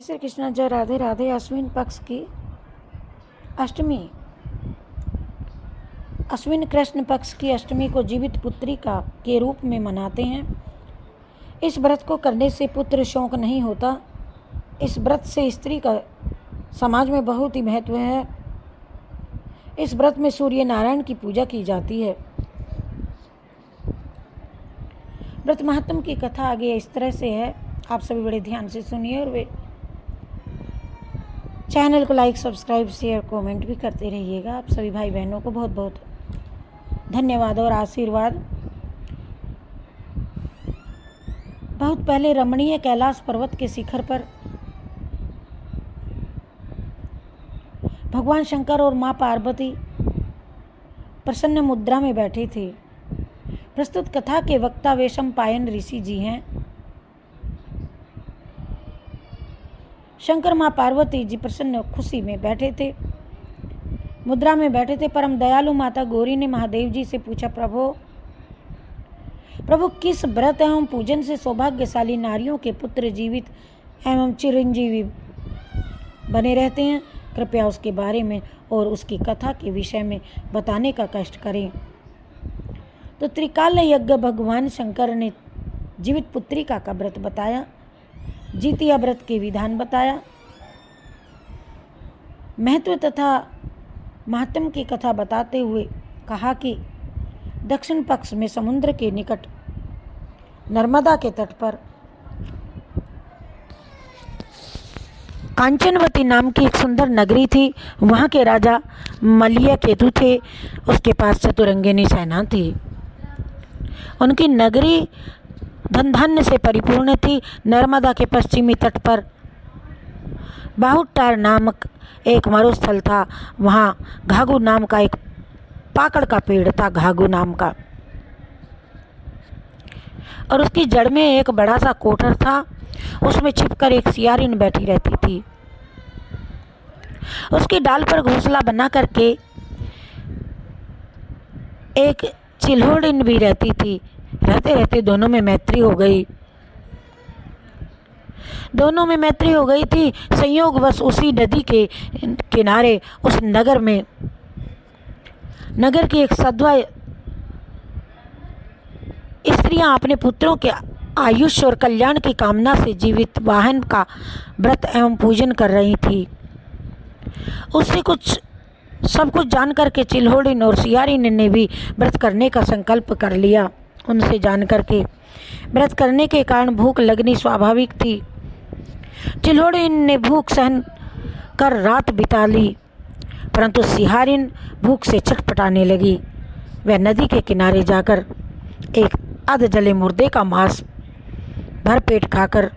श्री कृष्ण जय राधे राधे। अश्विन पक्ष की अष्टमी, अश्विन कृष्ण पक्ष की अष्टमी को जीवित पुत्री का के रूप में मनाते हैं। इस व्रत को करने से पुत्र शोक नहीं होता। इस व्रत से स्त्री का समाज में बहुत ही महत्व है। इस व्रत में सूर्य नारायण की पूजा की जाती है। व्रत महात्म की कथा आगे इस तरह से है, आप सभी बड़े ध्यान से सुनिए और वे चैनल को लाइक, सब्सक्राइब, शेयर, कमेंट भी करते रहिएगा। आप सभी भाई बहनों को बहुत बहुत धन्यवाद और आशीर्वाद। बहुत पहले रमणीय कैलाश पर्वत के शिखर पर भगवान शंकर और मां पार्वती प्रसन्न मुद्रा में बैठे थे। प्रस्तुत कथा के वक्ता वैशंपायन ऋषि जी हैं। शंकर मां पार्वती जी प्रसन्न खुशी में बैठे थे, मुद्रा में बैठे थे। परम दयालु माता गौरी ने महादेव जी से पूछा, प्रभु किस व्रत एवं पूजन से सौभाग्यशाली नारियों के पुत्र जीवित एवं चिरंजीवी बने रहते हैं? कृपया उसके बारे में और उसकी कथा के विषय में बताने का कष्ट करें। तो त्रिकाल यज्ञ भगवान शंकर ने जीवित पुत्रिका का व्रत बताया, जीतिया व्रत के विधान बताया, महत्व तथा महात्म की कथा बताते हुए कहा कि दक्षिण पक्ष में समुद्र के निकट नर्मदा के तट पर कांचनवती नाम की एक सुंदर नगरी थी। वहाँ के राजा मलय केतु थे। उसके पास चतुरंगिनी सेना थी। उनकी नगरी धन धान्य से परिपूर्ण थी। नर्मदा के पश्चिमी तट पर बाहुटार नामक एक मरुस्थल था। वहाँ घाघू नाम का एक पाकड़ का पेड़ था, घाघू नाम का, और उसकी जड़ में एक बड़ा सा कोठर था। उसमें छिपकर एक सियारिन बैठी रहती थी। उसकी डाल पर घोंसला बना करके एक चिल्होड़िन भी रहती थी। रहते रहते दोनों में मैत्री हो गई। थी। संयोगवश उसी नदी के किनारे उस नगर की एक सद्वा स्त्रियां अपने पुत्रों के आयुष्य और कल्याण की कामना से जीवित वाहन का व्रत एवं पूजन कर रही थी। उससे सब कुछ जान करके चिल्होड़िन और सियारिन ने भी व्रत करने का संकल्प कर लिया। उनसे जान करके व्रत करने के कारण भूख लगनी स्वाभाविक थी। चिल्होड़िन ने भूख सहन कर रात बिता ली, परंतु सियारिन भूख से छटपटाने लगी। वह नदी के किनारे जाकर एक अध जले मुर्दे का मांस भरपेट खाकर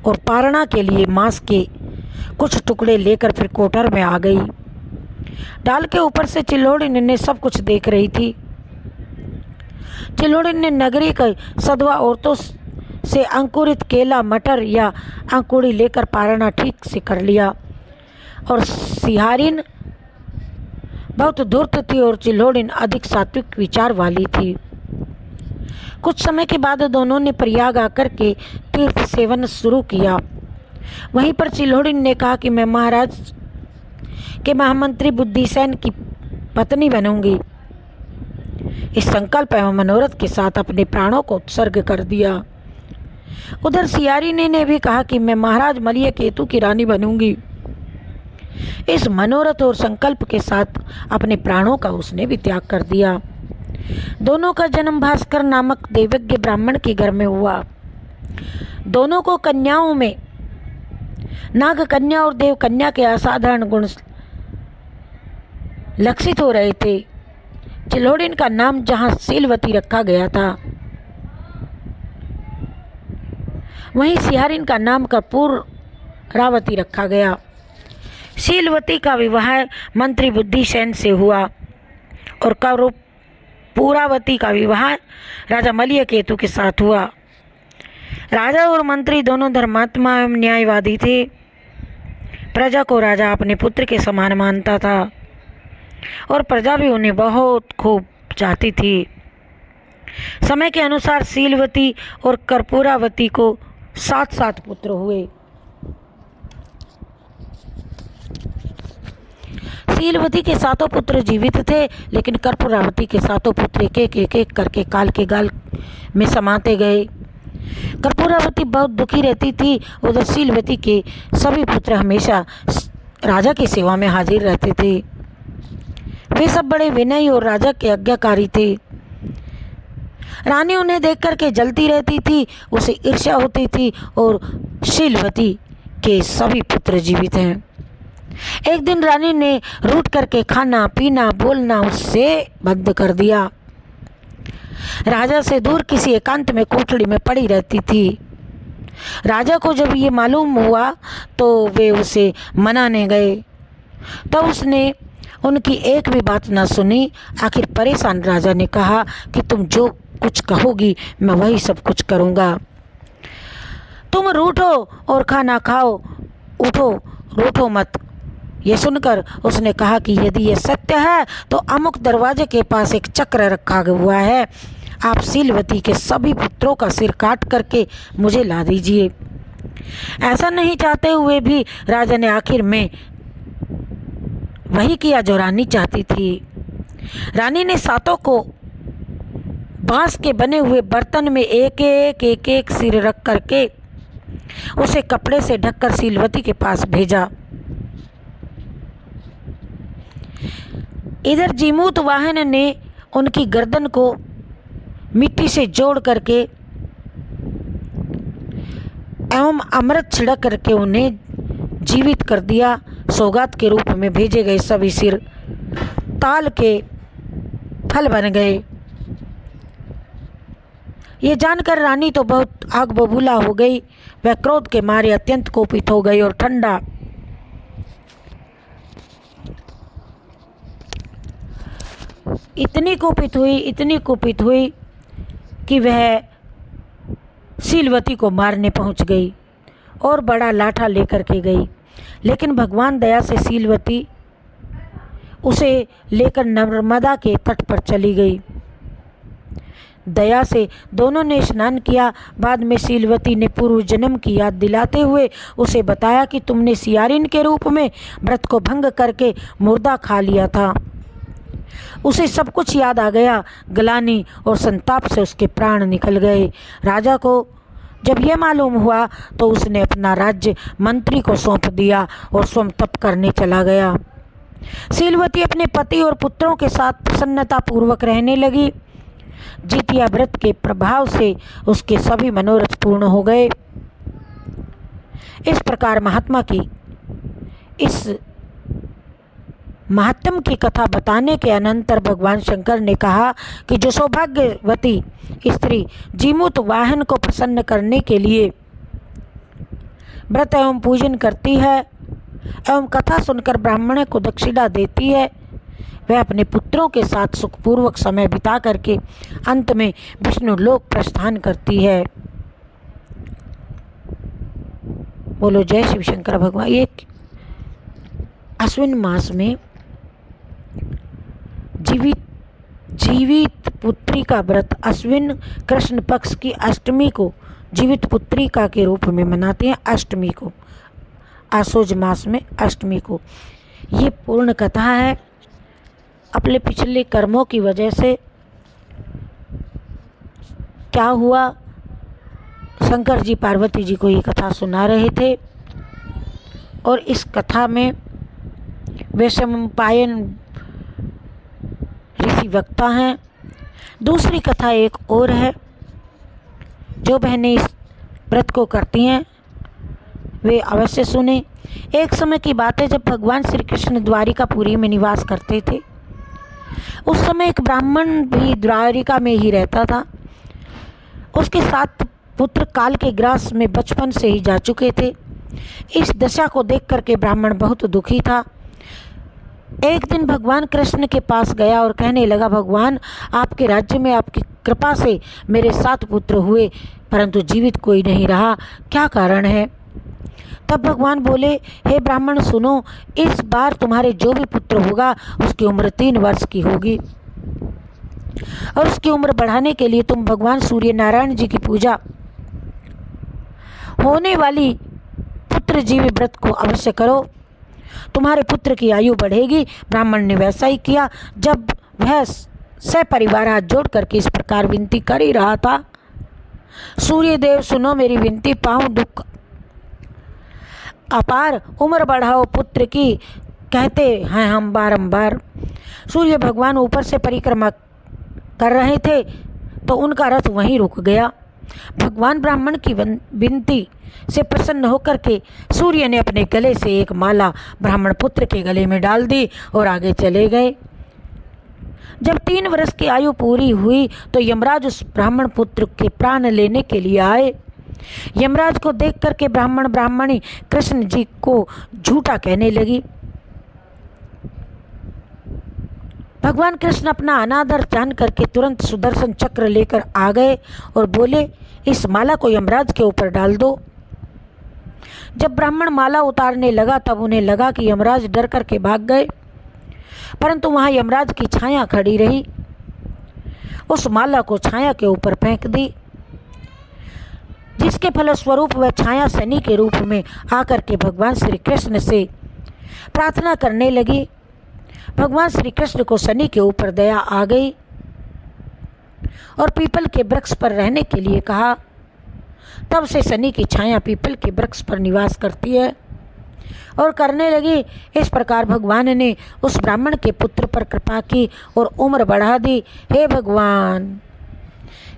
और पारणा के लिए मांस के कुछ टुकड़े लेकर फिर कोठर में आ गई। डाल के ऊपर से चिल्होड़िन ने सब कुछ देख रही थी। चिल्होड़िन ने नगरी के सधवा औरतों से अंकुरित केला, मटर या अंकुड़ी लेकर पारणा ठीक से कर लिया। और सियारिन बहुत धूर्त थी और चिल्होड़िन अधिक सात्विक विचार वाली थी। कुछ समय के बाद दोनों ने प्रयाग आकर के तीर्थ सेवन शुरू किया। वहीं पर चिल्होड़िन ने कहा कि मैं महाराज के महामंत्री बुद्धिसेन की पत्नी बनूंगी। इस संकल्प एवं मनोरथ के साथ अपने प्राणों को उत्सर्ग कर दिया। उधर सियारिन ने भी कहा कि मैं महाराज मलय केतु की रानी बनूंगी। इस मनोरथ और संकल्प के साथ अपने प्राणों का उसने भी त्याग कर दिया। दोनों का जन्म भास्कर नामक देवज्ञ ब्राह्मण के घर में हुआ। दोनों को कन्याओं में नाग कन्या और देव कन्या के असाधारण गुण लक्षित हो रहे थे। चिल्होड़िन का नाम जहाँ शीलवती रखा गया था, वहीं सियारिन का नाम कर्पूरावती रखा गया। शीलवती का विवाह मंत्री बुद्धिसेन से हुआ और कर्पूरावती का विवाह राजा मलय केतु के साथ हुआ। राजा और मंत्री दोनों धर्मात्मा एवं न्यायवादी थे। प्रजा को राजा अपने पुत्र के समान मानता था और प्रजा भी उन्हें बहुत खूब चाहती थी। समय के अनुसार शीलवती और कर्पूरावती को 7 पुत्र हुए। शीलवती के सातों पुत्र जीवित थे, लेकिन कर्पूरावती के सातों पुत्र एक एक करके काल के गाल में समाते गए। कर्पूरावती बहुत दुखी रहती थी। उधर शीलवती के सभी पुत्र हमेशा राजा की सेवा में हाजिर रहते थे। वे सब बड़े विनयी और राजा के आज्ञाकारी थे। रानी उन्हें देख करके जलती रहती थी, उसे ईर्ष्या होती थी और शीलवती के सभी पुत्र जीवित हैं। एक दिन रानी ने रूठ करके खाना पीना बोलना उससे बंद कर दिया। राजा से दूर किसी एकांत में कोठड़ी में पड़ी रहती थी। राजा को जब ये मालूम हुआ तो वे उसे मनाने गए, तो उसने उनकी एक भी बात न सुनी। आखिर परेशान राजा ने कहा कि तुम जो कुछ कहोगी मैं वही सब कुछ करूँगा। तुम रूठो और खाना खाओ, उठो रूठो मत। ये सुनकर उसने कहा कि यदि ये सत्य है तो अमुक दरवाजे के पास एक चक्र रखा हुआ है, आप शीलवती के सभी पुत्रों का सिर काट करके मुझे ला दीजिए। ऐसा नहीं चाहते हुए भी राजा ने आखिर में वही किया जो रानी चाहती थी। रानी ने सातों को बांस के बने हुए बर्तन में एक एक सिर रख करके उसे कपड़े से ढककर शीलवती के पास भेजा। इधर जीमूत वाहन ने उनकी गर्दन को मिट्टी से जोड़ करके एवं अमृत छिड़क करके उन्हें जीवित कर दिया। सौगात के रूप में भेजे गए सभी सिर ताल के फल बन गए। ये जानकर रानी तो बहुत आग बबूला हो गई। वह क्रोध के मारे अत्यंत कोपित हो गई और ठंडा इतनी कोपित हुई कि वह शीलवती को मारने पहुंच गई और बड़ा लाठा लेकर के गई। लेकिन भगवान दया से शीलवती उसे लेकर नर्मदा के तट पर चली गई। दया से दोनों ने स्नान किया। बाद में शीलवती ने पूर्व जन्म की याद दिलाते हुए उसे बताया कि तुमने सियारिन के रूप में व्रत को भंग करके मुर्दा खा लिया था। उसे सब कुछ याद आ गया। ग्लानि और संताप से उसके प्राण निकल गए। राजा को जब यह मालूम हुआ तो उसने अपना राज्य मंत्री को सौंप दिया और स्वयं तप करने चला गया। शीलवती अपने पति और पुत्रों के साथ प्रसन्नता पूर्वक रहने लगी। जितिया व्रत के प्रभाव से उसके सभी मनोरथ पूर्ण हो गए। इस प्रकार महात्मा की इस महात्म की कथा बताने के अनंतर भगवान शंकर ने कहा कि जो सौभाग्यवती स्त्री जीमूत वाहन को प्रसन्न करने के लिए व्रत एवं पूजन करती है एवं कथा सुनकर ब्राह्मण को दक्षिणा देती है, वह अपने पुत्रों के साथ सुखपूर्वक समय बिता करके अंत में विष्णु लोक प्रस्थान करती है। बोलो जय शिव शंकर भगवान। ये अश्विन मास में जीवित पुत्री का व्रत अश्विन कृष्ण पक्ष की अष्टमी को जीवित पुत्रिका के रूप में मनाते हैं। अष्टमी को, आसोज मास में अष्टमी को। ये पूर्ण कथा है। अपने पिछले कर्मों की वजह से क्या हुआ, शंकर जी पार्वती जी को ये कथा सुना रहे थे और इस कथा में वैशंपायन ऋषि वक्ता हैं। दूसरी कथा एक और है। जो बहनें इस व्रत को करती हैं वे अवश्य सुने। एक समय की बात है जब भगवान श्री कृष्ण द्वारिकापुरी में निवास करते थे। उस समय एक ब्राह्मण भी द्वारिका में ही रहता था। उसके 7 पुत्र काल के ग्रास में बचपन से ही जा चुके थे। इस दशा को देख करके ब्राह्मण बहुत दुखी था। एक दिन भगवान कृष्ण के पास गया और कहने लगा, भगवान आपके राज्य में आपकी कृपा से मेरे 7 पुत्र हुए परंतु जीवित कोई नहीं रहा, क्या कारण है? तब भगवान बोले, हे ब्राह्मण सुनो, इस बार तुम्हारे जो भी पुत्र होगा उसकी उम्र 3 वर्ष की होगी और उसकी उम्र बढ़ाने के लिए तुम भगवान सूर्य नारायण जी की पूजा होने वाली पुत्र जीवी व्रत को अवश्य करो। तुम्हारे पुत्र की आयु बढ़ेगी। ब्राह्मण ने वैसा ही किया। जब वह सपरिवार हाथ जोड़ करके इस प्रकार विनती कर ही रहा था, सूर्यदेव सुनो मेरी विनती, पाऊं दुख अपार, उम्र बढ़ाओ पुत्र की, कहते हैं हम बारंबार। सूर्य भगवान ऊपर से परिक्रमा कर रहे थे तो उनका रथ वहीं रुक गया। भगवान ब्राह्मण की विनती से प्रसन्न होकर के सूर्य ने अपने गले से एक माला ब्राह्मण पुत्र के गले में डाल दी और आगे चले गए। जब 3 वर्ष की आयु पूरी हुई तो यमराज उस ब्राह्मण पुत्र के प्राण लेने के लिए आए। यमराज को देख करके ब्राह्मणी कृष्ण जी को झूठा कहने लगी। भगवान कृष्ण अपना अनादर जान करके तुरंत सुदर्शन चक्र लेकर आ गए और बोले, इस माला को यमराज के ऊपर डाल दो। जब ब्राह्मण माला उतारने लगा तब उन्हें लगा कि यमराज डर करके भाग गए, परंतु वहां यमराज की छाया खड़ी रही। उस माला को छाया के ऊपर फेंक दी, जिसके फलस्वरूप वह छाया शनि के रूप में आकर के भगवान श्री कृष्ण से प्रार्थना करने लगी। भगवान श्री कृष्ण को शनि के ऊपर दया आ गई और पीपल के वृक्ष पर रहने के लिए कहा। तब से शनि की छाया पीपल के वृक्ष पर निवास करती है और करने लगी। इस प्रकार भगवान ने उस ब्राह्मण के पुत्र पर कृपा की और उम्र बढ़ा दी। हे भगवान,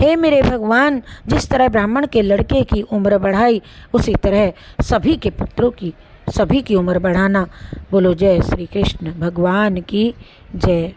हे मेरे भगवान, जिस तरह ब्राह्मण के लड़के की उम्र बढ़ाई उसी तरह सभी के पुत्रों की, सभी की उम्र बढ़ाना। बोलो जय श्री कृष्ण भगवान की जय।